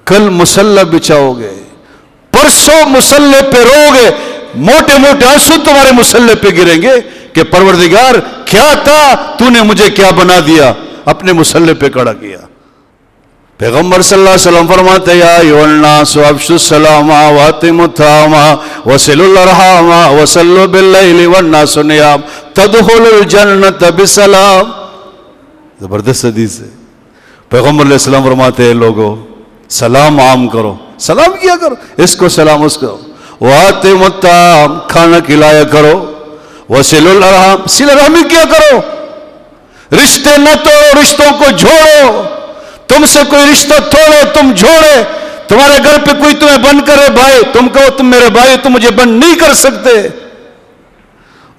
کل مصلی بچھاؤ گے، پرسوں مصلی پہ رو گے، موٹے موٹے آنسو تمہارے مصلی پہ گریں گے کہ پروردگار کیا تھا، تو نے مجھے کیا بنا دیا، اپنے مصلی پہ کھڑا کیا۔ پیغمبر صلی اللہ علیہ وسلم فرماتے ہیں یا ایھا الناس افشوا السلام واتموا الطعام وصلوا الارحام وصلوا باللیل والناس نیام تدخلوا الجنۃ بسلام۔ زبردست حدیث ہے۔ پیغمبر علیہ السلام فرماتے ہیں لوگوں سلام عام کرو، سلام کیا کرو، اس کو سلام اس کو، واتموا الطعام کھانا کھلایا کرو، وصلوا الارحام صلہ رحمی کیا کرو، رشتے نہ توڑو، رشتوں کو جوڑو، تم سے کوئی رشتہ توڑے تم جوڑے، تمہارے گھر پہ کوئی تمہیں بند کرے بھائی، تم کہو تم میرے بھائی، تم مجھے بند نہیں کر سکتے۔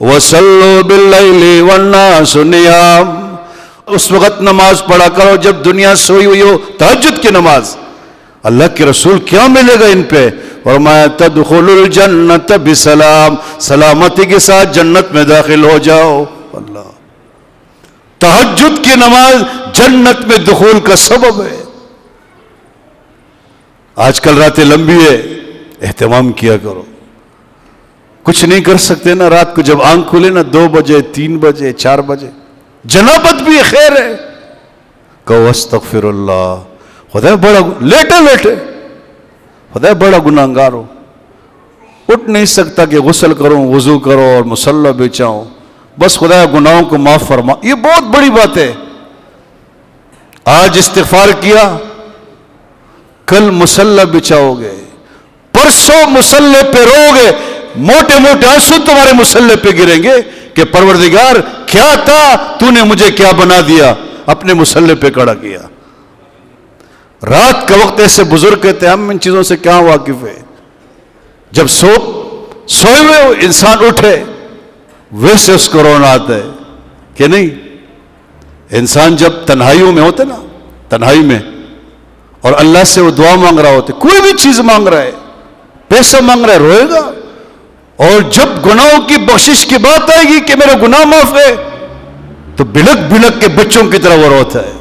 وَصَلُّوا بِاللَّيْلِ وَالنَّاسُ نِيَامٌ، اس وقت نماز پڑھا کرو جب دنیا سوئی ہوئی ہو، تہجد کی نماز۔ اللہ کے رسول کیا ملے گا ان پہ؟ فرمایا تدخلوا الجنۃ بسلام، سلامتی کے ساتھ جنت میں داخل ہو جاؤ۔ اللہ، تہجد کی نماز جنت میں دخول کا سبب ہے۔ آج کل راتیں لمبی ہے، اہتمام کیا کرو۔ کچھ نہیں کر سکتے نا، رات کو جب آنکھ کھلے نا 2 بجے 3 بجے 4 بجے، جنابت بھی خیر ہے، کہو استغفر اللہ، خدا بڑا لیٹے لیٹے خدا بڑا گناہگار ہو، اٹھ نہیں سکتا کہ غسل کروں، وضو کرو اور مصلی بچھاؤں، بس خدا گناہوں کو معاف فرما۔ یہ بہت بڑی بات ہے۔ آج استغفار کیا، کل مصلی بچھاؤ گے، پرسوں مصلی پہ رو گے، موٹے موٹے آنسو تمہارے مصلی پہ گریں گے کہ پروردگار کیا تھا، تو نے مجھے کیا بنا دیا، اپنے مصلی پہ کھڑا کیا۔ رات کا وقت ایسے بزرگ کہتے ہیں ہم ان چیزوں سے کیا واقف ہے، جب سوئے ہوئے ہو انسان اٹھے ویسے اس کو رونا آتا ہے کہ نہیں؟ انسان جب تنہائیوں میں ہوتے نا، تنہائی میں، اور اللہ سے وہ دعا مانگ رہا ہوتے، کوئی بھی چیز مانگ رہا ہے، پیسہ مانگ رہا ہے، روئے گا، اور جب گناہوں کی بخشش کی بات آئے گی کہ میرے گناہ معاف ہے تو بلک بلک کے بچوں کی طرح وہ روتا ہے۔